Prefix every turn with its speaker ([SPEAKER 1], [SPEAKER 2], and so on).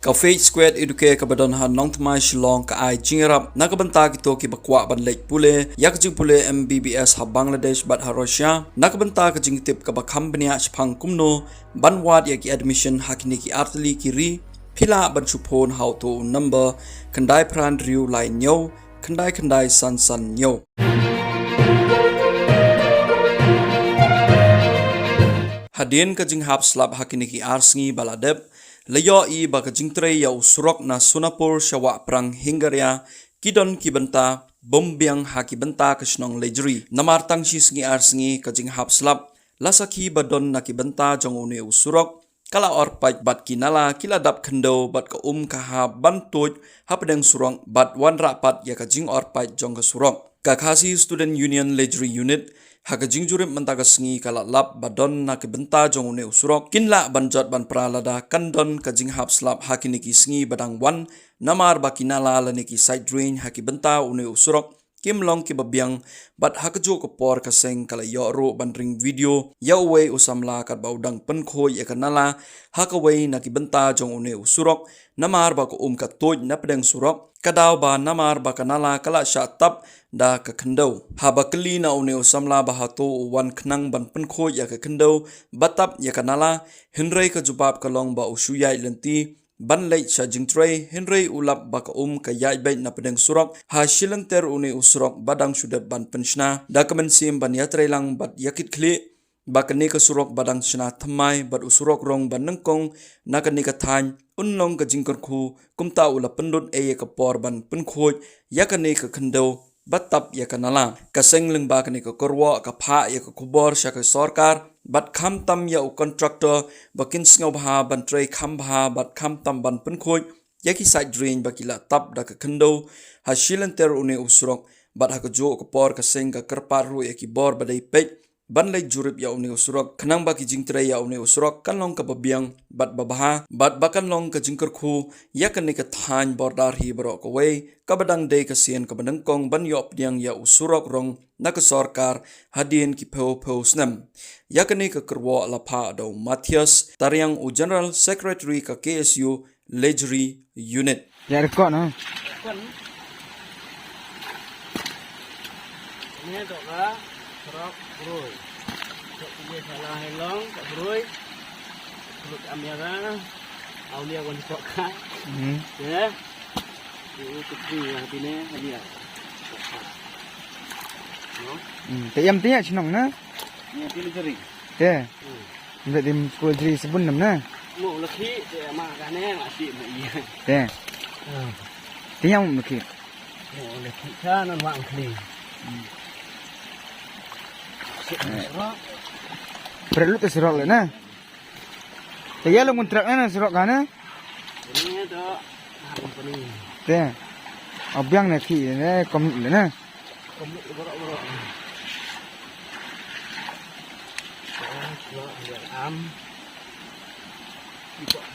[SPEAKER 1] Cafe Square eduke kabadon ha nong tmai shillong ka ai jingrap nakabanta kito ki bakwa ban lek pule yak jing pule MBBS ha Bangladesh bat ha Russia nakabanta ka jing tip ka ba company a chphang kumno ban wat yak admission hakini ki artli ki ri phila ban chupon how to number kandai pran riu lai nyo kandai san nyo hadin ka jing hap slap hakini ki arsngi baladep Layo i baka jingtre yau surok na Sunapur syawa prang hinggarya kidon kibenta bombiang haki benta kesnong lejri namar tang sisngi arsngi kajing hap slap lasaki badon na kibenta jong une usurok kala orpait bat kinala kila dap kendo bat ka kaha bantuj hapdeng surong bat wan rapat ya kajing orpait jong ka surok kakasi student union lejri unit haka jingjurim mentaga sengi kala lap badon na kebenta jong une usurok kinla banjot ban pralada kandon ka jinghap slap hakini ki sengi badang wan namar bakinala laniki side drain haki benta une usurok kimlong ki babiang bat hakajo ko por kaseng kala yoro bandring video yawe usamla kat baudang penko ya kanala hakawe na kibenta jong une usurok namar ba ko ka toj na pedang surok kadaw ba namar ba kanala kala shatap da ka kendo haba kli na une usamla ba hato wan knang ban penko ya ka kendo batap ya kanala hinrei ka jubab kalong ba usuyai lenti ban leit sha jingtrei henrei ulap baka ka yai bait na pedang surok ha shilenter une usurok badang sudat ban penshna dokumen sim ban yatrei lang bat yakit kli bakani ka surok badang shna thamai bat usurok rong ban nangkong nakani ka than unlong ka jingkar khu kumta ula pendut e ka por ban penkhoj yakani ka khando batap yakanala kaseng leng bakani ka korwa ka pha ya ka kubor sha ka sarkar bat kham tam ya u contractor bakin sngaw bha ban trei kham bha bat kham tam ban penkhoj yaki side drain bakila tap da ka khando ha shilenter une usrok bat ha ka jo ka por ka seng ka karpar ru yaki bor badai pej ban lei jurip ya une usrok khnang baki jingtre ya une usrok kanlong ka babiang bat babaha bat bakan long ka jingkar khu yakani ka than bordar hi bro ko wei kabadang de ka sien ka badang kong ban yop diang ya usurok rong na ka sarkar hadin ki po snam yakani ka kerwa la pha do Matthias Taryang u general secretary ka KSU Lejri unit
[SPEAKER 2] ya rekod no
[SPEAKER 3] ini dok lah serok broi dok punya salah helong tak broi perut amyara aulia wan sokka ya itu kecil yang ini dia no
[SPEAKER 2] tayam tiya chinong na
[SPEAKER 3] ini pilih jeri
[SPEAKER 2] te ndak dim school jeri sebun nam na
[SPEAKER 3] mau laki dia makannya masih iya
[SPEAKER 2] te tayam laki
[SPEAKER 3] mau laki kan wang kli
[SPEAKER 2] perlu te serok le na tayam lo kontrak na serok kana
[SPEAKER 3] ini dok company
[SPEAKER 2] te obyang na ki ne kom le na
[SPEAKER 3] kamu borok-borok am di kok